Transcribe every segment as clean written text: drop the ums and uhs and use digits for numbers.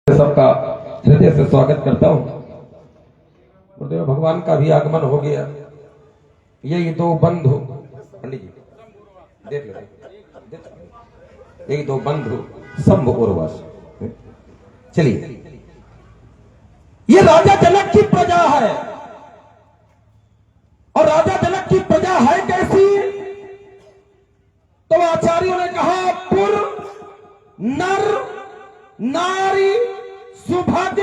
सबका हृदय से स्वागत करता हूं। गुरुदेव भगवान का भी आगमन हो गया। यही दो बंधु, पंडित जी देख लो, यही दो बंधु शंभु उर्वश। चलिए, ये राजा जनक की प्रजा है। और राजा जनक की प्रजा है कैसी? तो आचार्यों ने कहा पुर नर नारी सुभग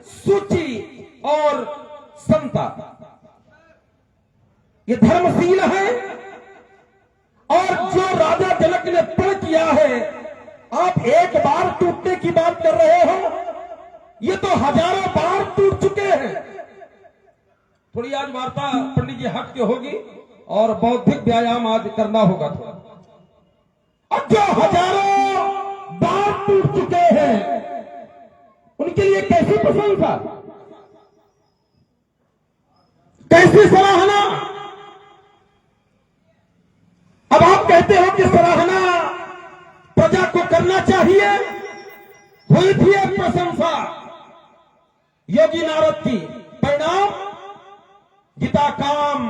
सुचि और समता। ये धर्मशील है। और जो राजा जनक ने प्रण किया है, आप एक बार टूटने की बात कर रहे हो, ये तो हजारों बार टूट चुके हैं। थोड़ी आज वार्ता पंडित जी हट के होगी और बौद्धिक व्यायाम आज करना होगा थोड़ा। और जो हजारों बार टूट चुके हैं, उनके लिए कैसी प्रशंसा, कैसी सराहना। अब आप कहते हो कि सराहना प्रजा को करना चाहिए। हुई थी एक प्रशंसा योगी नारद की, परिणाम गीता काम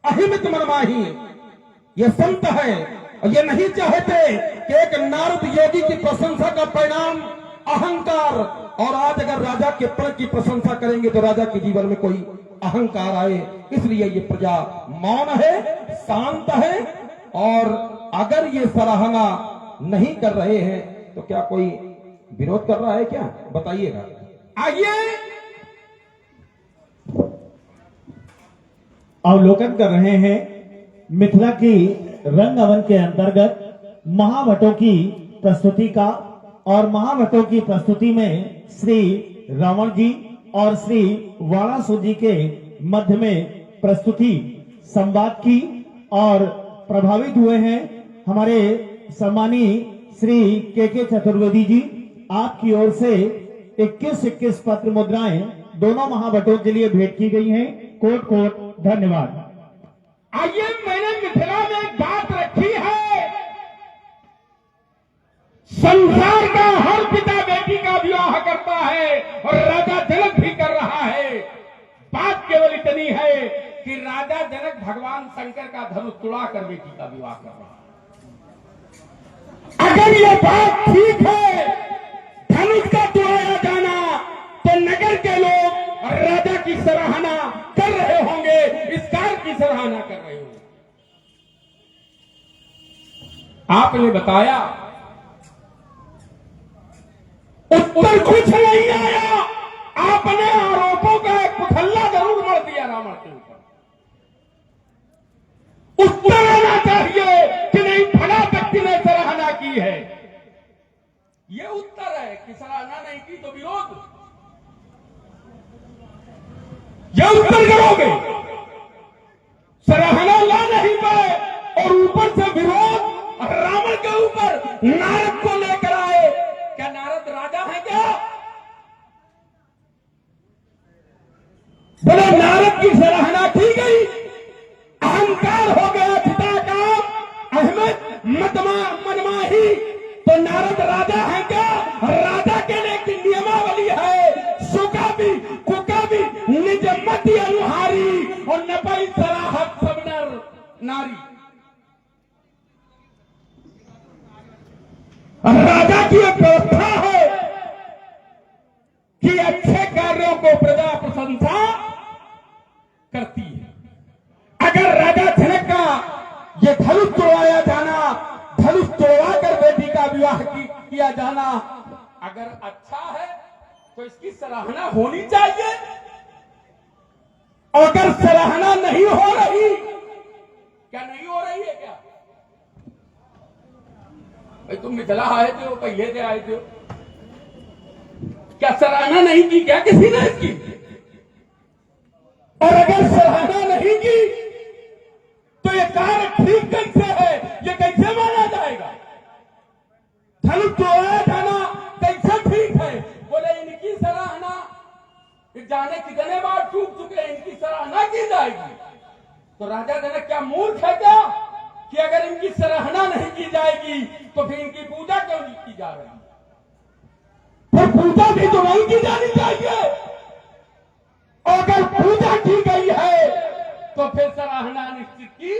अहिमित मनमाही। ये संत है और ये नहीं चाहते कि एक नारद योगी की प्रशंसा का परिणाम अहंकार। और आज अगर राजा के प्रण की प्रशंसा करेंगे तो राजा के जीवन में कोई अहंकार आए, इसलिए ये प्रजा मौन है, शांत है। और अगर ये सराहना नहीं कर रहे हैं तो क्या कोई विरोध कर रहा है क्या? बताइएगा। आइए अवलोकन कर रहे हैं मिथिला की रंगमंच के अंतर्गत महावटों की प्रस्तुति का। और महावटों की प्रस्तुति में श्री रावण जी और श्री वाणासुर जी के मध्य में प्रस्तुति संवाद की। और प्रभावित हुए हैं हमारे सम्मानीय श्री के चतुर्वेदी जी। आपकी ओर से 21 पत्र मुद्राएं दोनों महावटों के लिए भेंट की गई हैं। कोट कोट धन्यवाद। आइए, मैंने मिथिला में एक बात रखी है। संसार का हर पिता बेटी का विवाह करता है और राजा जनक भी कर रहा है। बात केवल इतनी है कि राजा जनक भगवान शंकर का धनुष तुड़ाकर बेटी का विवाह कर रहा है। अगर ये बात ठीक है, धनुष का तुड़ाया जाना, तो नगर के लोग राजा की सराहना कर रहे होंगे, इस कार्य की सराहना कर रहे होंगे। आपने बताया उत्तर कुछ नहीं आया। आपने आरोपों का एक पुथल्ला जरूर मर दिया रावण के ऊपर। उत्तर आना चाहिए कि नहीं फला व्यक्ति ने सराहना की है। यह उत्तर है कि सराहना नहीं की तो विरोध। यह उत्तर करोगे। सराहना ला नहीं पाए और ऊपर से विरोध रावण के ऊपर नारद को लेकर आए। क्या नारद राजा है क्या? बोले नारद की सराहना की गई, अहंकार हो गया पिता का अहमद मनमाही। तो नारद राजा है क्या? राजा के लिए एक नियमावली है, सुका भी कुका भी निज मति अनुहारी और नपई सराहत सब नर नारी। राजा की एक व्यवस्था है कि अच्छे कार्यों को प्रजा प्रशंसा करती है। अगर राजा जनक का ये धनुष तोड़वाया जाना, धनुष तोड़वा कर बेटी का विवाह किया जाना अगर अच्छा है तो इसकी सराहना होनी चाहिए। और अगर सराहना नहीं हो रही, क्या नहीं हो रही है क्या? भाई तुम मिथिला आए थे, पहले से आए थे, क्या सराहना नहीं की क्या किसी ने इसकी? और अगर सराहना नहीं की तो ये कार्य ठीक कैसे है? ये कैसे माना जाएगा? धनुष तोड़ाया जाना कैसे ठीक है? बोले इनकी सराहना जाने कितने बार टूट चुके हैं, इनकी सराहना की जाएगी। तो राजा जनक क्या मूर्ख है क्या कि अगर इनकी सराहना नहीं की जाएगी तो फिर इनकी पूजा क्यों नहीं की जा रही? नहीं की जानी चाहिए। अगर पूजा की गई है तो फिर सराहना निश्चित की।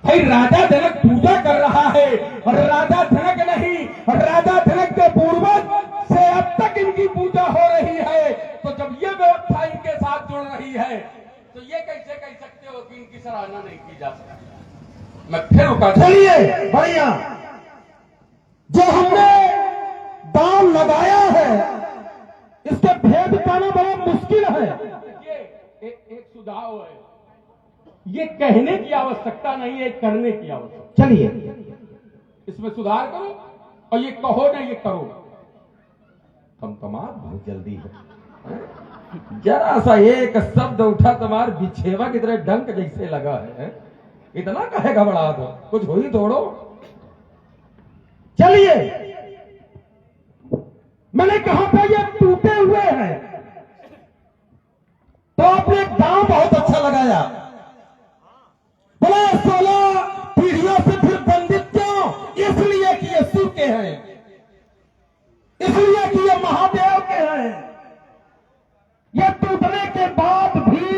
भाई राजा जनक पूजा कर रहा है और राजा जनक नहीं, राजा जनक के पूर्वज से अब तक इनकी पूजा हो रही है। तो जब ये व्यवस्था इनके साथ जुड़ रही है तो ये कैसे कह सकते हो कि इनकी सराहना नहीं की जा सकती। मैं फिर रुका। चलिए बढ़िया, जो हमने दाम लगाया है इसके भेद पाना बड़ा मुश्किल है। देखिए एक सुझाव है, ये कहने की आवश्यकता नहीं है, करने की आवश्यकता। चलिए इसमें सुधार करो और ये कहो ना ये करो। कमाल बहुत जल्दी है। जरा सा एक शब्द उठा तुम्हार बिछेवा की तरह डंक जैसे लगा है। इतना कहे घबरा दो, कुछ हो ही दौड़ो। चलिए, मैंने कहा था ये टूटे हुए हैं, तो आपने दाम बहुत अच्छा लगाया। बोला 16 पीढ़ियों से फिर बंदित क्यों? इसलिए कि ये शिव के हैं, इसलिए कि ये महादेव के हैं। ये टूटने के बाद भी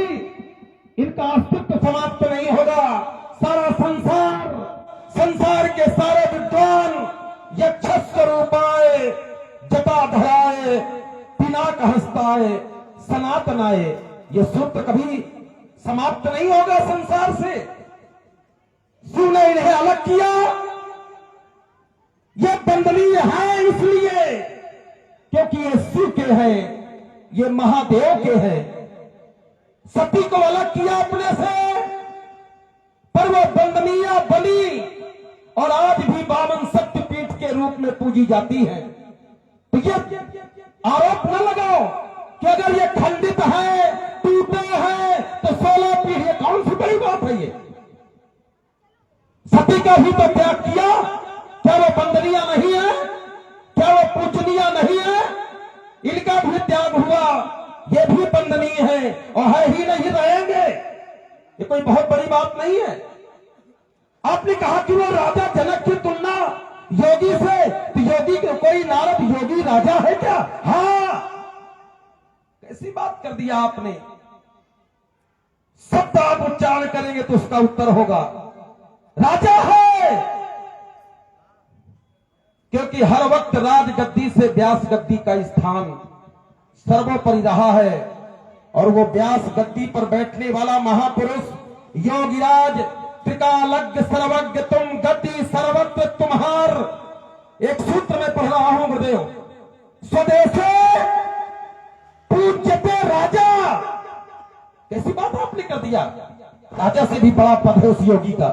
इनका अस्तित्व समाप्त नहीं होगा। सारा संसार के सारे विद्वान यक्षस्व रूपाए जटाधराए पिनाक हस्ताए सनातनाए, ये सूत्र कभी समाप्त नहीं होगा संसार से। शिव ने इन्हें अलग किया। ये दंडनीय है इसलिए क्योंकि ये शिव के हैं, ये महादेव के हैं। सती को अलग किया अपने से, पर वो दंडनीय बली और आज भी 52 शक्तिपीठ के रूप में पूजी जाती है। तो ये आरोप न लगाओ कि अगर ये खंडित है, टूटे हैं, तो 16 पीढ़ी कौन सी बड़ी बात है। ये सती का भी तो त्याग किया, क्या वो वंदनीय नहीं है? क्या वो पूजनीय नहीं है? इनका भी त्याग हुआ, ये भी वंदनीय है और है ही नहीं, रहेंगे। ये कोई बहुत बड़ी बात नहीं है। आपने कहा कि वो राजा जनक की तुलना योगी से, तो योगी के कोई नारद योगी राजा है क्या? हाँ, कैसी बात कर दिया आपने। शब्द आप उच्चारण करेंगे तो उसका उत्तर होगा राजा है, क्योंकि हर वक्त राजगद्दी से व्यास गद्दी का स्थान सर्वोपरि रहा है। और वो व्यास गद्दी पर बैठने वाला महापुरुष योगिराज त्रिकालज्ञ सर्वज्ञ तुम गति सर्वत्र तुम्हार। एक सूत्र में पढ़ रहा हूं गुरुदेव, स्वदेशे पूज्यते राजा। कैसी बात आपने कर दिया, राजा से भी बड़ा पद है उस योगी का।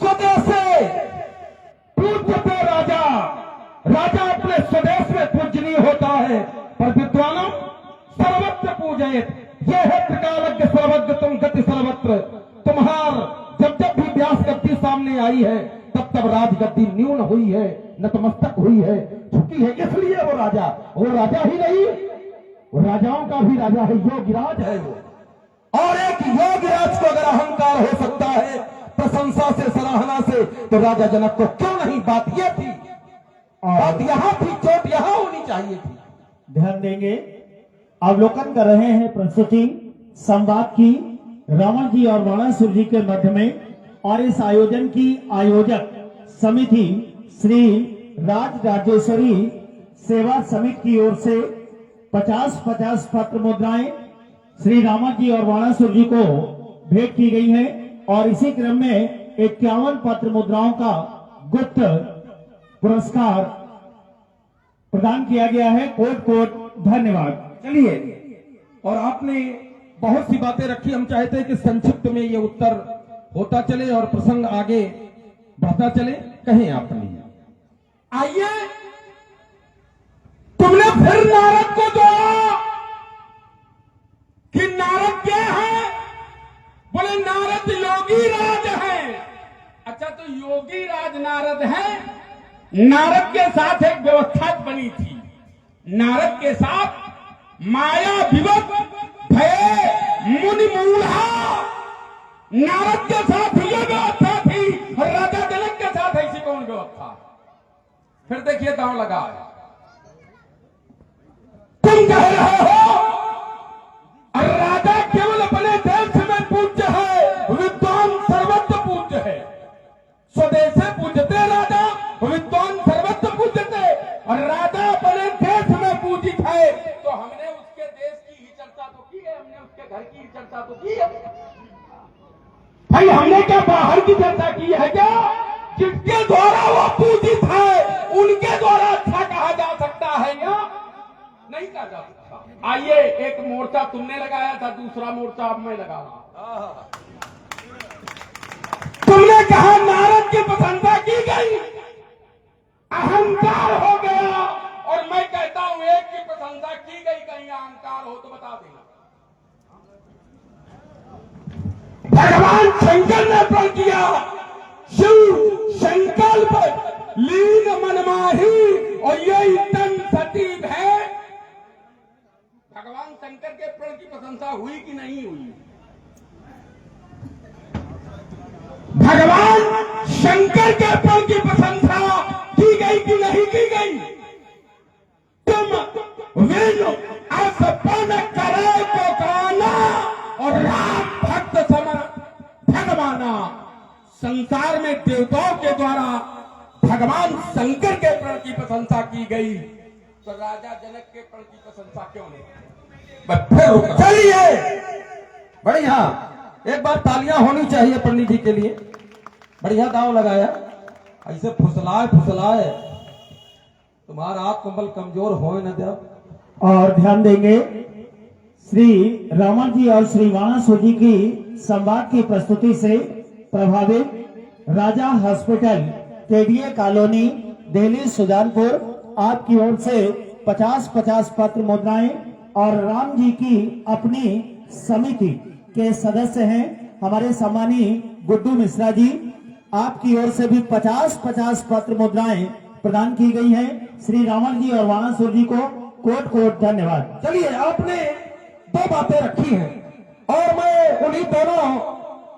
स्वदेशे पूज्यते राजा, राजा अपने स्वदेश में पूजनीय होता है, पर विद्वानों सर्वत्र पूजयत। यह है त्रिकालज्ञ सर्वज्ञ तुम गति सर्वत्र तुम्हार। जब जब भी व्यास गद्दी सामने आई है तब तब राजगद्दी न्यून हुई है, नतमस्तक हुई है, झुकी है। इसलिए वो राजा ही नहीं, वो राजाओं का भी राजा है, योगिराज है वो। और एक योगिराज को अगर अहंकार हो सकता है प्रशंसा से, सराहना से, तो राजा जनक को क्यों नहीं? बात यह थी, बात यहां थी, चोट यहां होनी चाहिए थी। ध्यान देंगे, अवलोकन कर रहे हैं प्रस्तुति संवाद की रावण जी और बाणासुर जी के मध्य में। और इस आयोजन की आयोजक समिति श्री राज राजेश्वरी सेवा समिति की ओर से 50-50 पत्र मुद्राएं श्री रावण जी और बाणासुर जी को भेंट की गई हैं। और इसी क्रम में 51 पत्र मुद्राओं का गुप्त पुरस्कार प्रदान किया गया है। कोट कोट धन्यवाद। चलिए, और आपने बहुत सी बातें रखी, हम चाहते हैं कि संक्षिप्त में ये उत्तर होता चले और प्रसंग आगे बढ़ता चले। कहें आपने। आइए, तुमने फिर नारद को जोड़ा कि नारद क्या है? बोले नारद योगी राज है। अच्छा, तो योगी राज नारद है। नारद के साथ एक व्यवस्था बनी थी, नारद के साथ माया विवक भय मुनि मूढ़ा, नारद के साथ ये व्यवस्था थी और राजा जनक के साथ ऐसी कौन व्यवस्था? फिर देखिए दांव लगा है। और राजा अपने देश में पूजित है, तो हमने उसके देश की ही चर्चा तो की है, हमने उसके घर की ही चर्चा तो की है भाई। हमने क्या बाहर की चर्चा की है क्या? जिसके द्वारा वो पूजित है उनके द्वारा अच्छा कहा जा सकता है या नहीं कहा जा सकता? आइए, एक मोर्चा तुमने लगाया था, दूसरा मोर्चा अब मैं लगा रहा। तुमने कहा नारद की प्रशंसा की गई, अहंकार हो गया, और मैं कहता हूं एक की प्रशंसा की गई, कहीं अहंकार हो तो बता देना। भगवान शंकर ने प्रण किया, शिव संकल्प लीन मन माही, और यही तन सतीब है। भगवान शंकर के प्रण की प्रशंसा हुई कि नहीं हुई? भगवान शंकर के प्रण की प्रशंसा की गई कि नहीं की गई? तुम वेणु असपन करे को गाना, और राम भक्त सम भगवाना। संसार में देवताओं के द्वारा भगवान शंकर के प्रण की प्रशंसा की गई, तो राजा जनक के प्रण की प्रशंसा क्यों नहीं? फिर चलिए, बढ़िया, एक बार तालियां होनी चाहिए पंडित जी के लिए। बढ़िया दांव लगाया, ऐसे फुसलाए फुसलाए तुम्हारा आत्मबल कमजोर हो न दे। और ध्यान देंगे श्री रावण जी और श्री वाणासुर जी की संवाद की प्रस्तुति से प्रभावित Raja hospital, KDA colony, Delhi Sujanpur आपकी ओर से 50-50 पत्र मुद्राएं और राम जी की अपनी समिति के सदस्य हैं हमारे सम्मानीय गुड्डू मिश्रा जी, आपकी ओर से भी 50-50 पत्र मुद्राएं प्रदान की गई हैं। श्री रावण जी और वाणासुर जी को कोट कोट धन्यवाद। चलिए, आपने दो बातें रखी हैं और मैं उन्हीं दोनों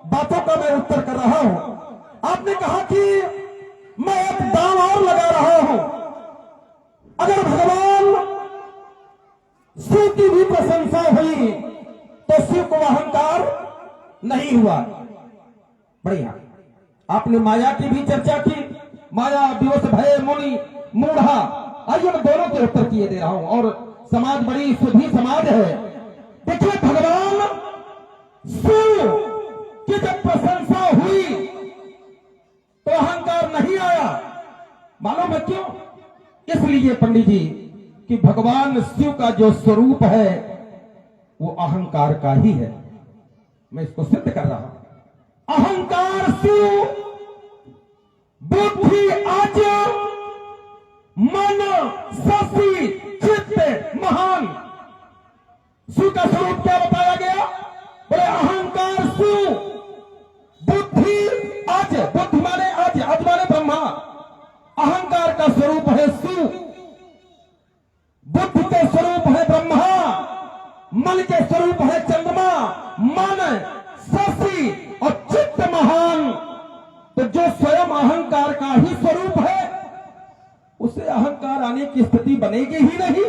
बातों का मैं उत्तर कर रहा हूं। आपने कहा कि मैं एक दांव और लगा रहा हूं, अगर भगवान शिव की भी प्रशंसा हुई तो शिव को अहंकार नहीं हुआ। बढ़िया, आपने माया की भी चर्चा की, माया दिवस भय मुनि मूढ़ा। आइए मैं दोनों के उत्तर किए दे रहा हूं, और समाज बड़ी सुधी समाज है। देखिए, भगवान शिव की जब प्रशंसा हुई तो अहंकार नहीं आया। मालूम है क्यों? इसलिए पंडित जी कि भगवान शिव का जो स्वरूप है वो अहंकार का ही है। मैं इसको सिद्ध कर रहा हूं। अहंकार शिव, बुद्धि आज, मन शशि चित्त महान। शिव का स्वरूप क्या बताया गया? बोले अहंकार शिव, बुद्धि आज, बुद्धि माने आज, आज माने ब्रह्मा। अहंकार का स्वरूप है शिव, बुद्धि के स्वरूप है ब्रह्मा, मन के स्वरूप है चंद्रमा, मन शशि और चित्त महान। तो जो स्वयं अहंकार का ही स्वरूप है उसे अहंकार आने की स्थिति बनेगी ही नहीं।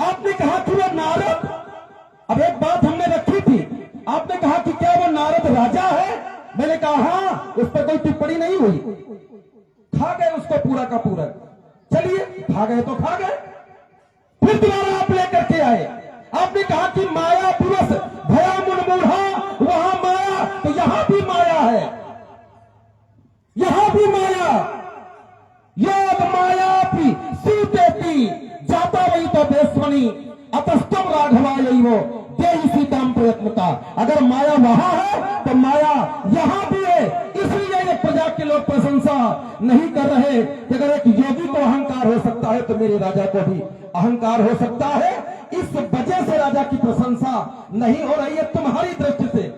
आपने कहा कि वो नारद, अब एक बात हमने रखी थी, आपने कहा कि क्या वो नारद राजा है? मैंने कहा हाँ, उस पर कोई टिप्पणी नहीं हुई। खा गए उसको पूरा का पूरा। चलिए, खा गए तो खा गए। फिर दोबारा आप लेकर के आए, आपने कहा कि माया दिवस भया मुन मूढ़ा, वहां माया, तो यहां भी माया है, यहां भी माया। योग माया भी सीतेती जाता वही तो देशवनी अतस्तम राघवा यही वो देही सीताम प्रयत्नता। अगर माया वहां है तो माया यहां भी है। इसलिए ये प्रजा के लोग प्रशंसा नहीं कर रहे कि अगर एक योगी को अहंकार हो सकता है तो मेरे राजा को भी अहंकार हो सकता है। इस वजह से राजा की प्रशंसा नहीं हो रही है तुम्हारी दृष्टि से।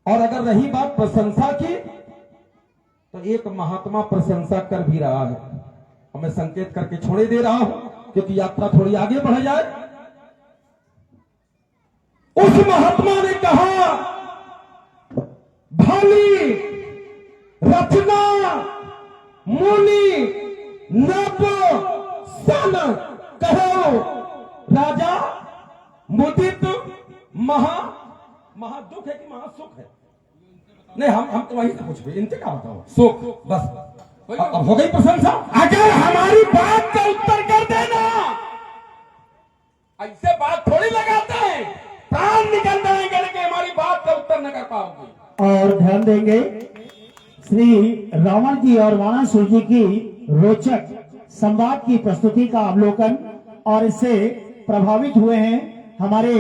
और अगर रही बात प्रशंसा की, तो एक महात्मा प्रशंसा कर भी रहा है, और मैं संकेत करके छोड़े दे रहा हूं क्योंकि यात्रा थोड़ी आगे बढ़ जाए। उस महात्मा ने कहा, भली रचना मुनि नभ सन कहो राजा, मुदित महा दुख है कि महासुख है? नहीं, हम तो वहीं से पूछ रहे, इनसे क्या बताओ? सुख, बस। अब हो गई प्रशंसा। अगर हमारे बात का उत्तर कर देना। ऐसे बात थोड़ी लगाते हैं, प्राण निकल जाएंगे लेकिन हमारी बात का उत्तर न कर पाओगे। और ध्यान देंगे श्री रावण जी और वाणासुर जी की रोचक संवाद की प्रस्तुति का अवलोकन और इससे प्रभावित हुए हैं हमारे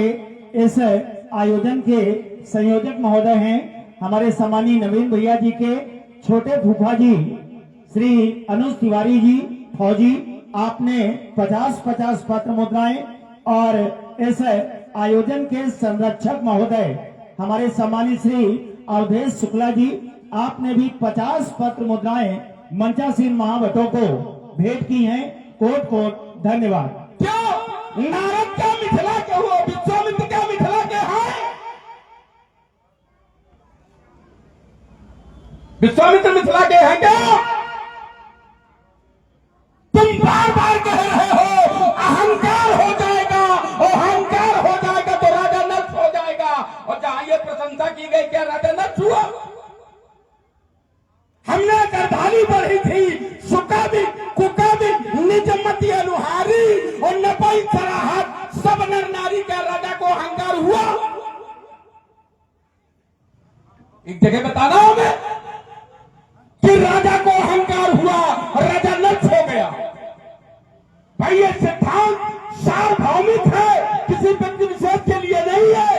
इस आयोजन के संयोजक महोदय हैं हमारे सम्मानीय नवीन भैया जी के छोटे फूफा जी श्री अनुज तिवारी जी फौजी। आपने 50-50 पत्र मुद्राएं और इस आयोजन के संरक्षक महोदय हमारे सम्मानित श्री अवधेश शुक्ला जी, आपने भी 50 पत्र मुद्राएं मंचासीन महाभटों को भेंट की हैं। कोट कोट धन्यवाद। क्यों नारद क्या मिथिला के हो, विश्वामित्र क्या मिथिला के हैं? विश्वामित्र मिथिला के हैं क्या? तुम बार बार कह रहे हो अहंकार हो जाएगा, अहंकार हो जाएगा तो राजा नष्ट हो जाएगा। और जहां ये प्रशंसा की गई क्या राजा नष्ट हुआ? हमने गर्दानी बढ़ी थी, सुका भी कुका भी निजमती अनुहारी और नपाई सराहत सब नर नारी का राजा को अहंकार हुआ। एक जगह बताना हमें कि राजा को अहंकार हुआ और राजा नष्ट हो गया। भाई ये सिद्धांत सार्वभौमिक है, किसी व्यक्ति विशेष के लिए नहीं है।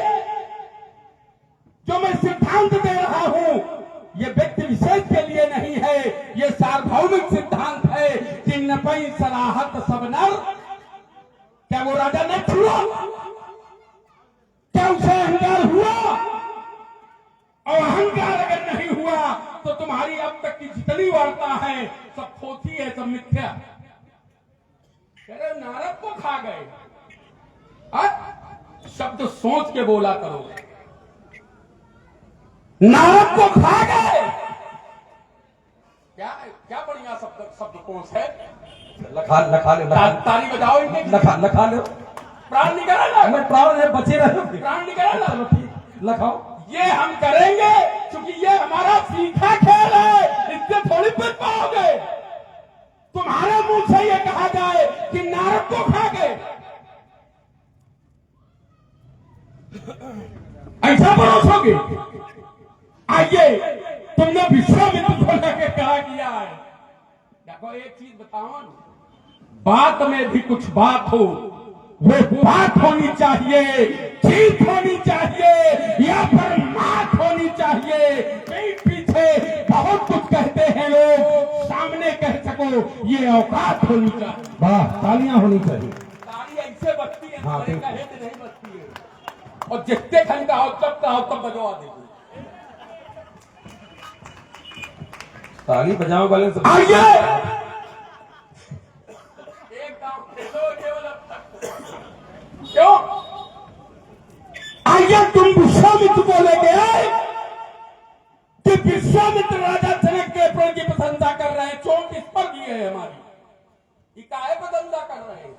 जो मैं सिद्धांत दे रहा हूं ये व्यक्ति विशेष के लिए नहीं है, ये सार्वभौमिक सिद्धांत है कि नपई सराहत सब नर। क्या वो राजा नष्ट हुआ? क्या उसे अहंकार हुआ? और अहंकार अगर नहीं हुआ तो तुम्हारी अब तक की जितनी वार्ता है सब खोटी है, सब मिथ्या। कह रहे नारद को खा गए, शब्द सोच के बोला करो। नारद को खा गए, क्या क्या बढ़िया शब्दकोश है। लखा ले ताली बजाओ इनके, लखा ले। प्राण निकल ना, मैं प्राण है बचे रहे, प्राण निकल ना। चलो ठीक लखाओ। ये हम करेंगे क्योंकि ये हमारा सीखा खेल है, इससे थोड़ी बच पाओगे। तुम्हारे मुंह से ये कहा जाए कि नारद को खा गए, ऐसा परोसोगे? आइए, तुमने विश्वामित्र को लेकर क्या किया है? देखो एक चीज बताओ, बात में भी कुछ बात हो, वो बात होनी चाहिए, जीत होनी चाहिए या पर मात होनी चाहिए। पीठ पीछे बहुत कुछ कहते हैं लोग, सामने कह सको ये औकात होनी चाहिए। वाह, तालियां होनी चाहिए। ताली ऐसे बजती है, हाँ, तुम्हारे कहे तो नहीं बजती है। और जितने खन का हो तब बजवा देगी। ताली बजाओ वाले सब आइए एक काम खेलो केवल अब तक। क्यों? आइए तुम विश्वामित्र बोले गए कि विश्वामित्र राजा जनक के प्रण की प्रशंसा कर रहे हैं। चोट किस पर दी है हमारी? काहे प्रशंसा कर रहे हैं?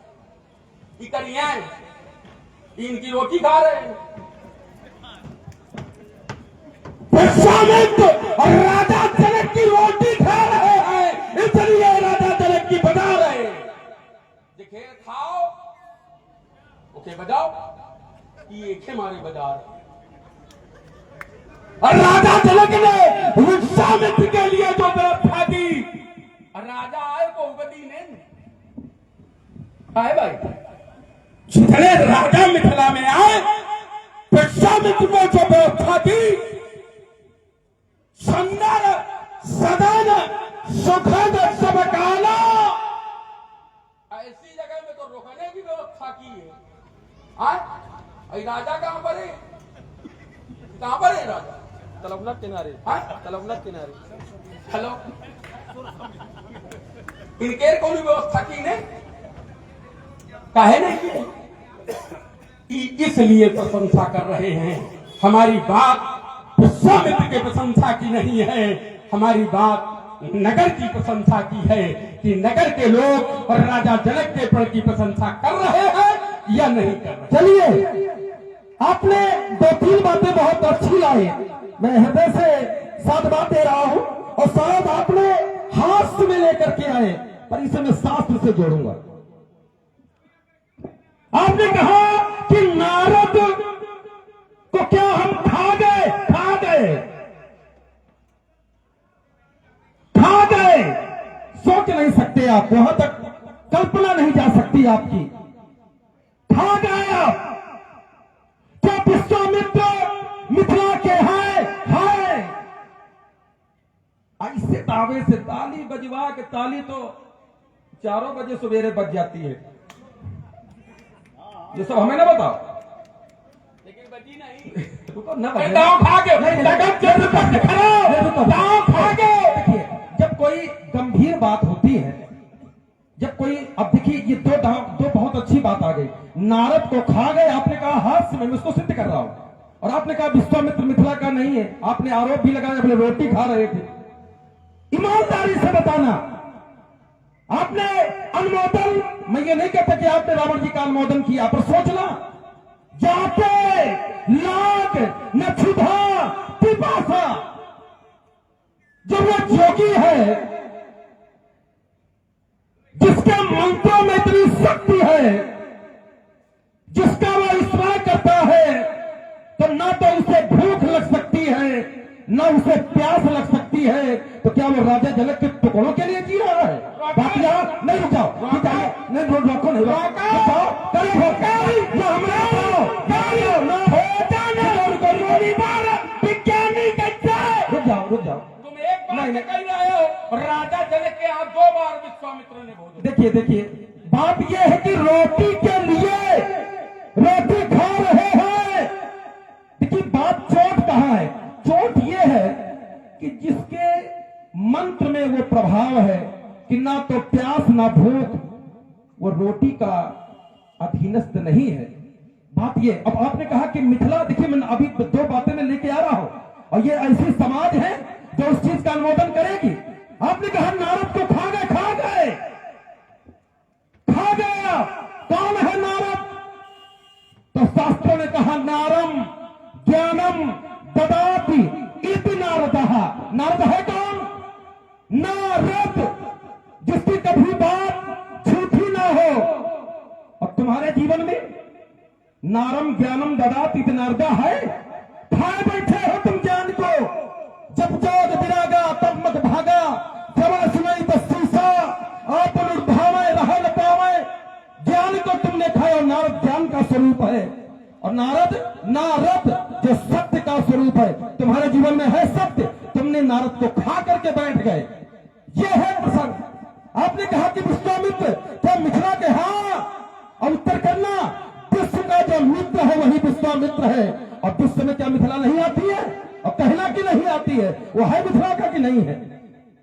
करिया इनकी रोटी खा रहे हैं। विश्वामित्र और राजा जनक की रोटी खा रहे हैं, इसलिए राजा जनक की बजा रहे हैं। देखिए खाओ ओके बजाओ, ये एक मारी बजा रहे। और राजा जनक ने विश्वामित्र के लिए जो व्यवस्था दी, राजा आए को उगदी ने आए भाई, जितने राजा मिथिला में आए विश्वामित्र को जो व्यवस्था दी, सुंदर सदन सुखद सब काला, ऐसी जगह में तो रुकने की व्यवस्था की है। राजा कहां पर है? कहां पर है राजा? तलवना किनारे, तलवना किनारे। हेलो, इनके कौन व्यवस्था की ने? काहे नहीं की? इसलिए प्रशंसा कर रहे हैं। हमारी बात विश्वामित्र के प्रशंसा की नहीं है, हमारी बात नगर की प्रशंसा की है कि नगर के लोग और राजा जनक के प्रण की प्रशंसा कर रहे हैं या नहीं कर रहे। चलिए, आपने 2-3 बातें बहुत अच्छी लाई, मैं हृदय से साधुवाद दे रहा हूं और शायद आपने हास्य में लेकर के आए, पर इसे मैं शास्त्र से जोड़ूंगा। आपने कहा कि नारद को क्या हम खा गए? खा गए, खा गए। सोच नहीं सकते आप, वहां तक कल्पना नहीं जा सकती आपकी। खा गए आप। क्या विश्वामित्र मिथिला के हैं? ऐसे दावे से ताली बजवा के, ताली तो 4 बजे सवेरे बज जाती है, ये सब हमें ना बताओ। लेकिन बची नहीं। रुको ना बजे। दांव खा गए, नहीं, लगन के दुपट्टे खड़ो, दांव खा गए। देखिए, जब कोई गंभीर बात होती है, जब कोई, अब देखिए ये दो बहुत अच्छी बात आ गई। नारद को खा गए, आपने कहा हाथ से, मैं उसको सिद्ध कर रहा हूं। और आपने कहा विश्वामित्र मिथिला का नहीं है, आपने आरोप भी लगाया, अपने रोटी खा रहे थे। ईमानदारी से बताना, आपने अनुमोदन, मैं ये नहीं कहता कि आपने रावण जी का अनुमोदन किया, पर सोचना, जाते लाग न क्षुधा पिपासा, जब वो जोगी है, जिसके मंत्रों में इतनी शक्ति है, जिसका वो स्मरण करता है, तो ना तो उसे भूख लग सकती है, ना उसे प्यास लग सकती है। तो क्या वो राजा जनक के टुकड़ों के लिए जी रहा है? बात यहां नहीं, रुक जाओ, नहीं रोको, नहीं रुक जाओ। तुम एक बार में कह रहे हो, राजा जनक के आप 2 बार विश्वामित्र ने भोजन। देखिए, बात यह है कि रोटी के लिए रोटी खा रहे हैं। देखिए, बात चोट कहां है? चोट यह है कि जिसके मंत्र में वो प्रभाव है कि ना तो प्यास ना भूख, वो रोटी का अधीनस्थ नहीं है। बात ये, अब आपने कहा कि मिथिला, देखिए मैं अभी 2 बातें मैं लेके आ रहा हूं, और ये ऐसी समाज है जो उस चीज का अनुमोदन करेगी। आपने कहा नारद को खा गए, खा गए, खा गया। कौन है नारद? तो शास्त्रों ने कहा नारम ज्ञानम ददाति इति नारदः। नारद है कौन? नारद, जिसकी कभी बात झूठी ना हो। और तुम्हारे जीवन में नारम ज्ञानम ददाति इति नारदः है? खाए बैठे हो तुम ज्ञान को, जब जोग विरागा तब मत भागा, जब सुनाई तो शीशा आप भावे रह न पावे। ज्ञान को तुमने खाया, नारद ज्ञान का स्वरूप है। और नारद जो सत्य का स्वरूप है, तुम्हारे जीवन में है सत्य, तुमने नारद को खा करके बैठ गए। यह है प्रसंग। आपने कहा कि विश्वामित्र क्या मिथिला के? हाँ। और उत्तर करना, विश्व का जो मित्र है वही विश्वामित्र है। और विश्व में क्या मिथिला नहीं आती है? और कहना कि नहीं आती है, वो है मिथिला का कि नहीं है?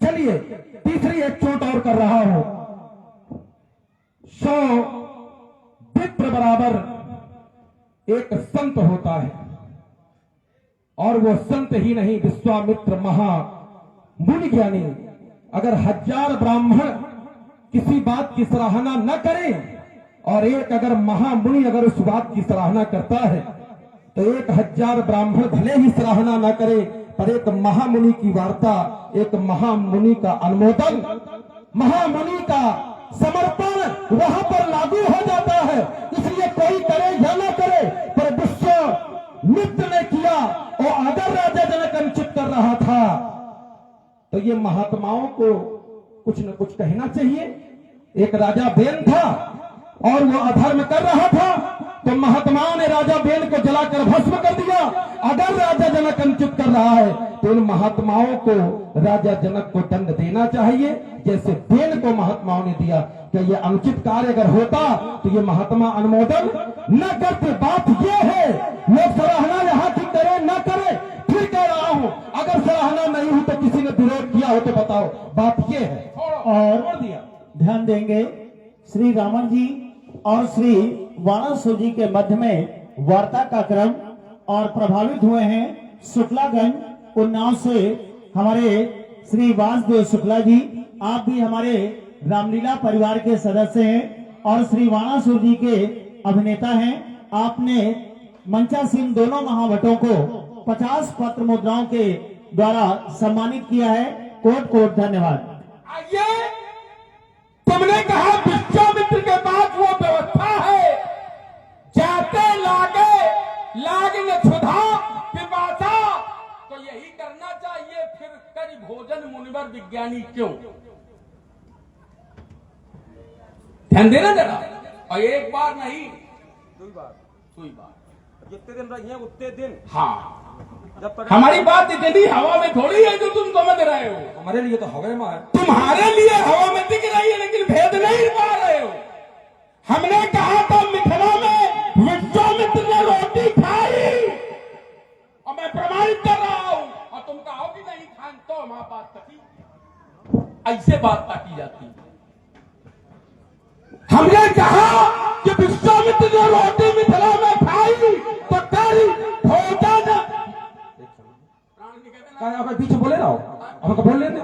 चलिए, तीसरी एक चोट और कर रहा हूं। 100 विप्र बराबर एक संत होता है, और वो संत ही नहीं, विश्वामित्र महा मुनि ज्ञानी। अगर 1000 ब्राह्मण किसी बात की सराहना न करें, और एक अगर महामुनि अगर उस बात की सराहना करता है, तो 1000 ब्राह्मण भले ही सराहना न करे, पर एक महामुनि की वार्ता, एक महामुनि का अनुमोदन, महामुनि का समर्पण वहां पर लागू हो जाता है। इसलिए कोई करे या न करे, पर विश्वामित्र ने किया, और अगर राजा जनक अनुचित कर रहा था, तो ये महात्माओं को कुछ न कुछ कहना चाहिए। एक राजा बेन था और वो अधर्म कर रहा था, तो महात्माओं ने राजा बेन को जलाकर भस्म कर दिया। अगर राजा जनक अनुचित कर रहा है, तो इन महात्माओं को राजा जनक को दंड देना चाहिए, जैसे बेन को महात्माओं ने दिया। कि ये अनुचित कार्य अगर होता तो ये महात्मा अनुमोदन न करते। बात ये है, लोग सराहना यहाँ की करे न करे, फिर कह रहा हूं, अगर सराहना नहीं हुई तो किसी ने विरोध किया हो तो बताओ। बात ये है। और ध्यान देंगे, श्री रावण जी और श्री वाणासुर जी के मध्य में वार्ता का क्रम, और प्रभावित हुए हैं शुक्लागंज उन्नाव से हमारे श्री वासुदेव शुक्ला जी। आप भी हमारे रामलीला परिवार के सदस्य हैं और श्री वाणासुर जी के अभिनेता हैं। आपने मंचासीन दोनों महावटों को 50 पत्र मुद्राओं के द्वारा सम्मानित किया है। कोट कोट धन्यवाद। आइए, तुमने कहा विश्वामित्र के पास वो व्यवस्था है, जाते लागे लाग न क्षुधा पिपासा, तो यही करना चाहिए। फिर करी भोजन मुनिवर विज्ञानी क्यों? ध्यान देना जरा। और एक बार नहीं दुई बार कोई बात। जितने दिन रही हैं उतने दिन। हाँ, जब तक हमारी बात इतनी हवा में थोड़ी है जो तुम समझ रहे हो। हमारे लिए तो हवा में है। तुम्हारे लिए हवा में दिख रही है लेकिन भेद नहीं पा रहे हो। हमने कहा था मिथिला में विश्वामित्र ने रोटी खाई और मैं प्रमाणित कर रहा हूं, और तुम कहो कि नहीं खान, तो हमारी बात तकी। ऐसे बात ताकी जाती। हमने कहा कि विश्वामित्र ने रोटी मिथिला में खाई तो तेरी भोजन आप बीच बोले रहो, हमको बोल लेते।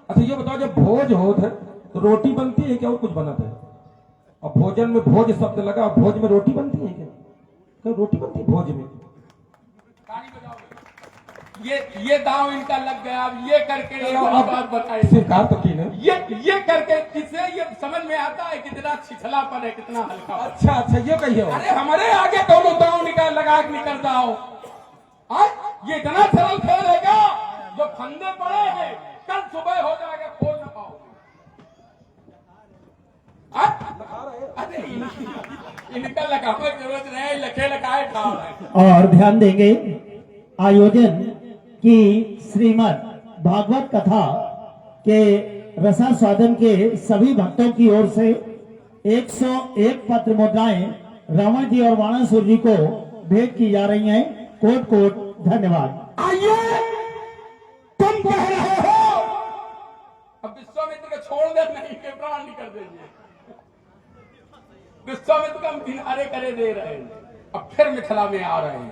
अच्छा ये बताओ, जब भोज होत है तो रोटी बनती है क्या और कुछ बनता है? और भोजन में भोज शब्द लगा, भोज में रोटी बनती है क्या? क्या रोटी बनती है भोज में? ताली बजाओ। ये दांव इनका लग गया। अब ये करके एक अब बात बताए। स्वीकार तो की ना। ये करके किसे ये समझ में आता है कितना छिछलापन है, कितना हल्का। अच्छा अच्छा ये कहिए। अरे हमारे आगे दोनों दांव निकाल लगा के निकल जाओ। ये इतना सरल खेल है क्या? जो फंदे पड़े हैं कल सुबह हो जाएगा, खोल न पाओ। अरे इनका लगाने की जरूरत नहीं, लखे लगाए ठाव है। और ध्यान देंगे आयोजन की श्रीमद् भागवत कथा के रसास्वादन के सभी भक्तों की ओर से 101 पत्र मुद्राएं रावण जी और वाणासुर जी को भेंट की जा रही हैं। कोट कोट धन्यवाद। आइए, तुम कह रहे हो अब विश्वामित्र को छोड़ दे, नहीं के प्राण निकल देंगे। विश्वामित्र का हम किनारे करे दे रहे हैं, अब फिर मिथिला में आ रहे हैं।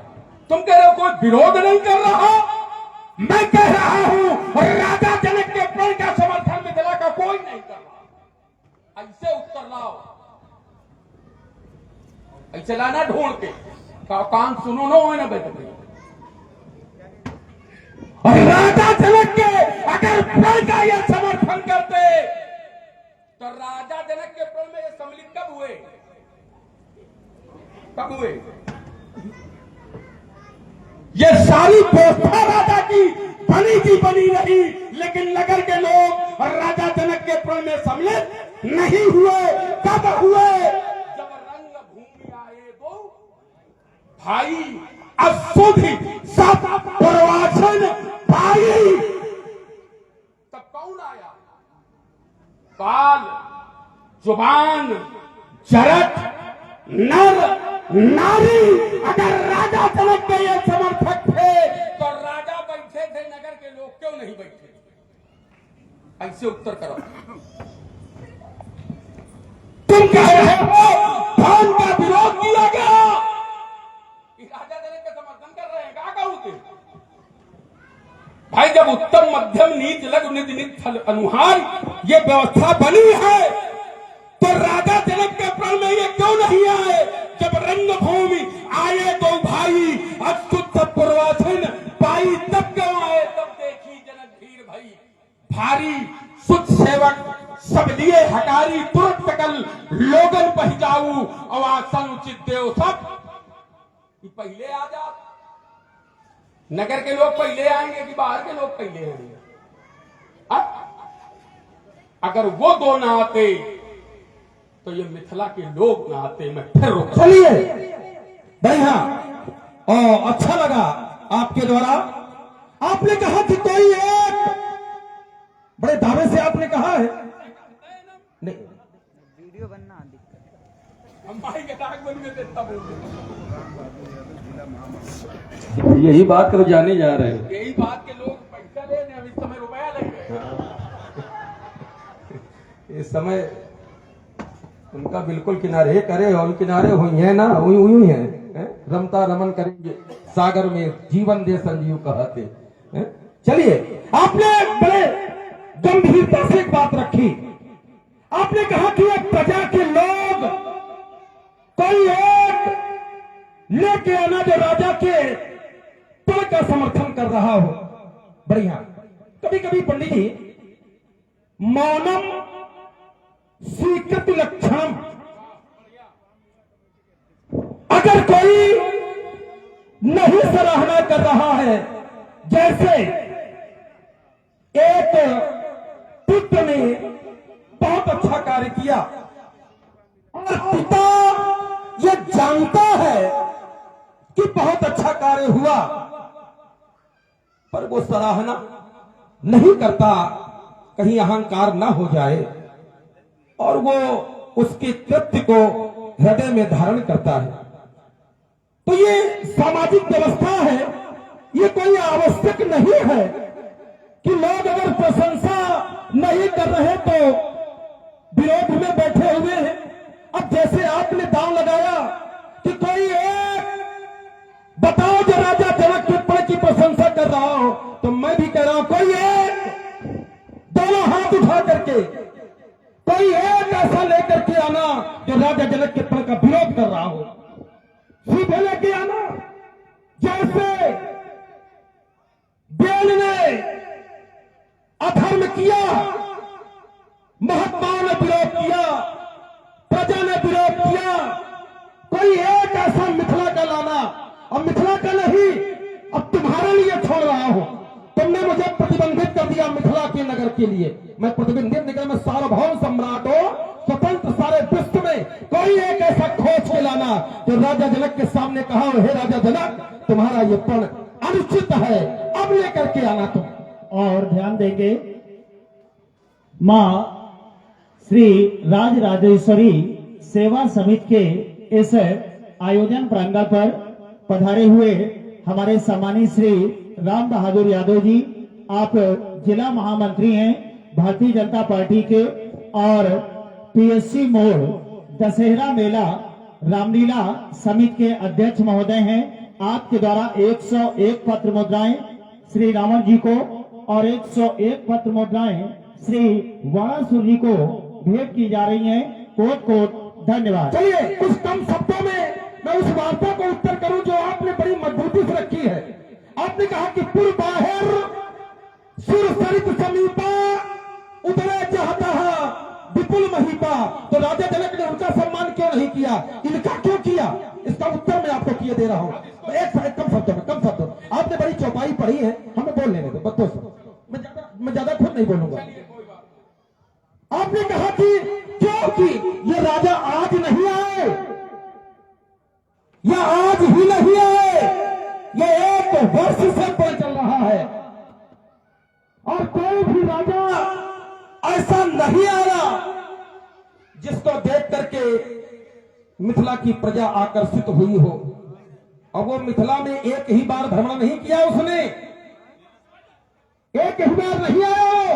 तुम कह रहे हो कोई विरोध नहीं कर रहा, मैं कह रहा हूं राजा जनक के प्रण का समर्थन मिथिला का कोई नहीं कर रहा। ऐसे उत्तर लाओ, ऐसे लाना ढूंढ के कान सुनो नो है ना बैठे। और राजा जनक के अगर प्रण का यह समर्थन करते तो राजा जनक के प्रण में ये सम्मिलित कब हुए? कब हुए? ये सारी व्यवस्था राजा की बनी की बनी रही, लेकिन नगर के लोग और राजा जनक के प्रण में सम्मिलित नहीं हुए। कब हुए? जब रंग भूमि आए दो भाई अशुद्धि सब प्रवासन भाई। तब कौन आया? बाल, जुबान, जरत, नर, नारी। अगर राजा जनक के ये समर्थक थे तो राजा बैठे थे, नगर के लोग क्यों नहीं बैठे? ऐसे उत्तर करो। तुम कह रहे हो धन का विरोध किया गया, राजा जनक का समर्थन कर रहे हैं। क्या कहूँ भाई, जब उत्तम मध्यम नीच लघु निज निज फल अनुहार ये व्यवस्था बनी है तो राजा जनक के प्रण में ये क्यों नहीं आए? जब रंग भूमि आए दो भाई अशुद्ध पूर्वासन पाई, तब क्यों आए? तब देखी जनक धीर भई भारी, शुद्ध सेवक सब लिए हकारी, तुरंत कल लोगन पहचाऊ अवासन उचित देव सब। पहले आ जा, नगर के लोग पहले आएंगे कि बाहर के लोग पहले आएंगे? अगर वो दो ना आते तो ये मिथिला के लोग ना आते। मैं फिर रोक। चलिए बढ़िया और अच्छा लगा आपके द्वारा। आपने कहा कि कोई एक बड़े दावे से आपने कहा है नहीं, वीडियो बनना दिक्कत। हम भाई के दाग बन में देता बोलते। यही बात करो जाने जा रहे हैं। यही बात के लोग पैसा ले रहे हैं, अब इस समय रुपया लग गए। इस समय उनका बिल्कुल किनारे करे और किनारे हुई है ना, हुई है, रमता रमन करेंगे सागर में जीवन दे संजीव कहते हैं। चलिए, आपने बड़े गंभीरता से एक बात रखी। आपने कहा कि एक प्रजा के लोग कोई एक लेके आना जो राजा के प्रण का समर्थन कर रहा हो। बढ़िया। कभी कभी पंडित जी मौनम स्वीकृत लक्षण। अगर कोई नहीं सराहना कर रहा है, जैसे एक पुत्र ने बहुत अच्छा कार्य किया और पिता ये जानता है कि बहुत अच्छा कार्य हुआ, पर वो सराहना नहीं करता, कहीं अहंकार ना हो जाए, और वो उसके कृत्य को हृदय में धारण करता है। तो ये सामाजिक व्यवस्था है, ये कोई आवश्यक नहीं है कि लोग अगर प्रशंसा नहीं कर रहे तो विरोध में बैठे हुए हैं। अब जैसे आपने दांव लगाया कि कोई एक बताओ जो राजा जनक के पद की प्रशंसा कर रहा हो, तो मैं भी कह रहा हूं कोई एक दोनों हाथ उठा करके कोई एक ऐसा लेकर के आना जो राजा जनक के पद का विरोध कर रहा हो, सीधे लेके आना। जैसे बेल ने अधर्म किया, महात्माओं ने विरोध किया, प्रजा ने विरोध किया, कोई एक ऐसा मिथिला का लाना, और मिथिला का नहीं, अब तुम्हारे लिए छोड़ रहा हूं। तुमने मुझे प्रतिबंधित कर दिया मिथिला के नगर के लिए, मैं प्रतिबंधित नगर में सार्वभौम सम्राट हो, स्वतंत्र सारे विश्व में कोई एक ऐसा खोज के लाना जो राजा जनक के सामने कहा, हे राजा जनक तुम्हारा ये पण अनुचित है, अब लेकर के आना तुम। और ध्यान देंगे मां श्री राजराजेश्वरी सेवा समिति के इस आयोजन प्रांगण पर पधारे हुए हमारे सम्मानित श्री राम बहादुर यादव जी, आप जिला महामंत्री हैं भारतीय जनता पार्टी के, और पीएससी मोड़ दशहरा मेला रामलीला समिति के अध्यक्ष महोदय हैं। आपके द्वारा 101 पत्र मुद्राएं श्री रावण जी को और 101 पत्र मुद्राएं श्री वाणासुर जी को भेंट की जा रही हैं। कोट कोट धन्यवाद। चलिए कुछ कम शब्दों में मैं उस वार्ता को उत्तर करूं जो आपने बड़ी मजबूती से रखी है। आपने कहा कि पूर्व बाहर सुर सरित समीपा उतरे चाहता है विपुल महीपा, तो राजा जनक ने उनका सम्मान क्यों नहीं किया, इनका क्यों किया, इसका उत्तर मैं आपको किए दे रहा हूं। एक कम शब्दों आपने बड़ी चौपाई पढ़ी है, हमें बोल लेने दो बच्चों से, मैं ज्यादा खुद नहीं बोलूंगा। आपने कहा कि क्योंकि ये राजा आज नहीं आए, या आज ही नहीं आए, ये 1 वर्ष से पर चल रहा है, और कोई भी राजा ऐसा नहीं आया जिसको देख करके मिथिला की प्रजा आकर्षित हुई हो। और वो मिथिला में एक ही बार भ्रमण नहीं किया उसने, एक ही बार नहीं आया,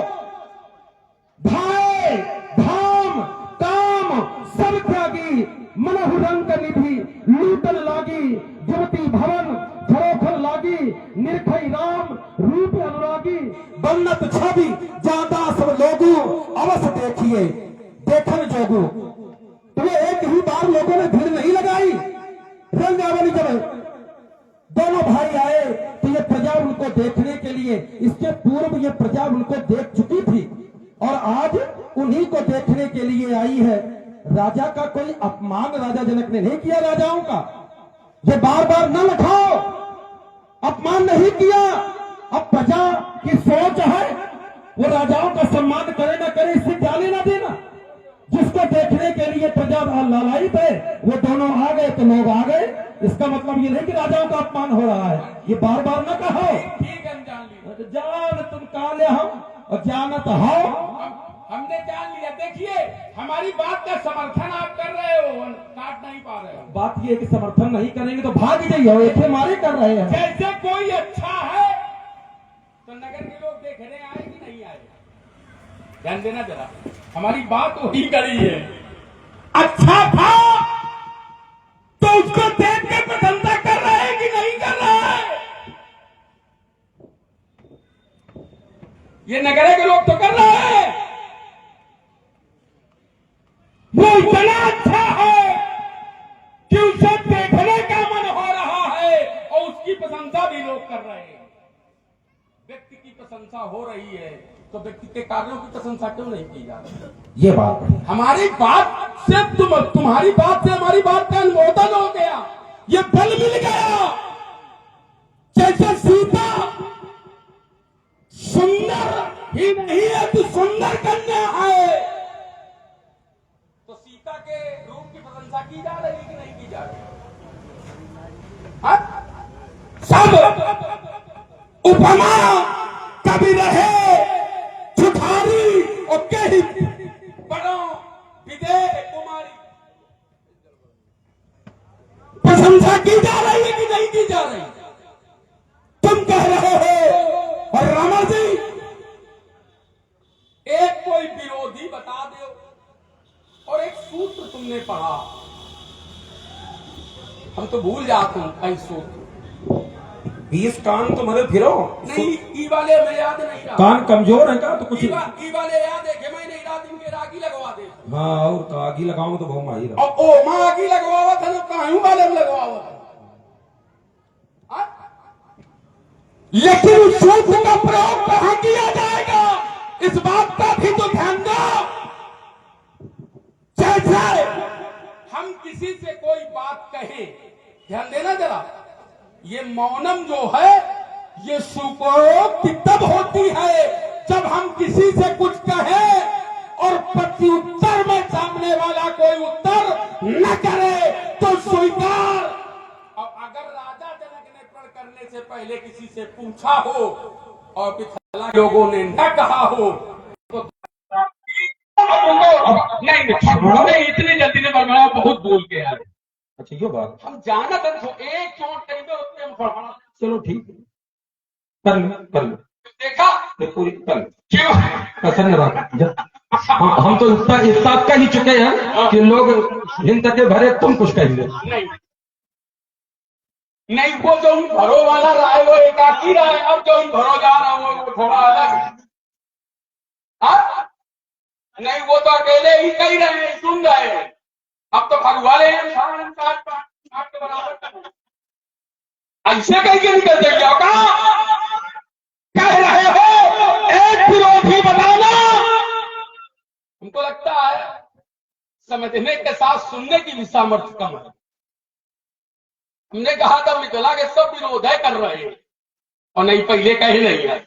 भाई धाम काम सब त्यागी, मनहु रंग निधि लूटन लागी, जुवती भवन झरोखन लागी, निर्खई राम रूप अनुरागी, बन्नत छवि ज्यादा सब लोगू अवश्य देखिए देखन जोगू। तो ये एक ही बार लोगों ने भीड़ नहीं लगाई, रंगावली जब दोनों भाई आए तो ये प्रजा उनको देखने के लिए, इसके पूर्व ये प्रजा उनको देख चुकी थी और आज उन्हीं को देखने के लिए आई है। राजा का कोई अपमान राजा जनक ने नहीं किया, राजाओं का ये बार बार न लिखाओ, अपमान नहीं किया। अब प्रजा की सोच है वो राजाओं का सम्मान करे ना करे, इससे क्या लेना देना। जिसको देखने के लिए प्रजा लालायित है वो दोनों आ गए तो लोग आ गए, इसका मतलब ये नहीं कि राजाओं का अपमान हो रहा है, ये बार बार न कहो। ठीक है, हम जान लिया, जान तुम काले हम और जानत हो, हमने जान लिया। देखिए हमारी बात का समर्थन आप कर रहे हो, काट नहीं पा रहे हो। बात ये है कि समर्थन नहीं करेंगे तो भाग जाइए, एक मारे कर रहे हैं। जैसे कोई अच्छा है तो नगर के लोग देखने आए कि नहीं आए, ध्यान देना जरा, हमारी बात वही करी है। अच्छा था तो उसको देख के प्रशंसा कर रहे हैं कि नहीं कर रहे हैं, ये नगरे के लोग तो कर रहे हैं। वो इतना अच्छा है कि उसे देखने का मन हो रहा है और उसकी प्रशंसा भी लोग कर रहे हैं। व्यक्ति की प्रशंसा प्रशंसा हो रही है तो व्यक्ति के कार्यों की प्रशंसा क्यों नहीं की जा रही? ये बात है। हमारी बात से तुम्हारी बात से हमारी बात का अनुमोदन हो गया, ये बल मिल गया। जैसे सीता सुंदर ही नहीं है तो सुंदर कन्या है, तो सीता के रूप की प्रशंसा की जा रही कि नहीं की जा रही? हाँ? सब उपमा कभी रहे छुठारी और कहीं बड़ो विदेह कुमारी प्रशंसा की जा रही है कि नहीं की जा रही? तुम कह रहे हो और रामा जी एक कोई विरोधी बता दो और एक सूत्र तुमने पढ़ा, हम तो भूल जाते हैं कई सूत्र। 20 कान तो मदद फिरो। नहीं ई वाले में याद नहीं रहा। कान कमजोर है का तो कुछ। ई वाले याद है कि मैंने रात दिन के रागी लगवा दे। हाँ और कागी लगाऊंगा तो बहुत माहिर है। और ओ माँ आगी लगवावा था ना काहू वाले में लगवावा था। हाँ? लेकिन उस सूत्र का प्रयोग कहां किया जाएगा, इस बात का भी तो ध्यान दो। जैसे हम किसी से कोई बात कहें, ध्यान देना जरा, ये मौनम जो है ये सुपरोक्ति तब होती है जब हम किसी से कुछ कहें और प्रत्युत्तर में सामने वाला कोई उत्तर न करे तो स्वीकार। और अगर राजा जनक ने प्रण करने से पहले किसी से पूछा हो और पिछला लोगों ने न कहा हो तो नहीं इतनी जल्दी ने बड़बड़ा बहुत बोल के यार। अच्छा ये बात। हम जाना था तो एक चोट करेंगे उसमें हम फड़फड़ा। चलो ठीक है, कर लो देखा ये पूरी कर लो। क्यों? प्रसन्न रहो। हम तो इस बात का ही चुके हैं कि लोग हिंद के भरे तुम कुछ कहेंगे। नहीं नहीं वो जो उन घरों वाला रहा है वो एकाकी रहा है, अब जो उन घरों जा रहा है वो थोड़ा अलग है। हाँ? नहीं वो तो अकेले ही कह रहे हैं, सुन रहे हैं। अब तो भगवाले हैं के बराबर ऐसे कह के निकल जाइए कह रहे हो एक विरोधी बताना। हमको लगता है समझने के साथ सुनने की भी सामर्थ्य कम है। हमने कहा था निकला के सब विरोध है कर रहे हैं और नहीं पहले कहे नहीं है।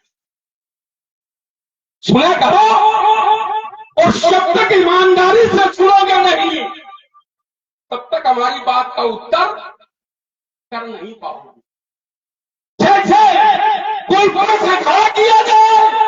सुना करो और जब तक ईमानदारी से सुनोगे नहीं तब तक हमारी बात का उत्तर कर नहीं पाओगे। जैसे कोई प्रश्न खड़ा किया जाए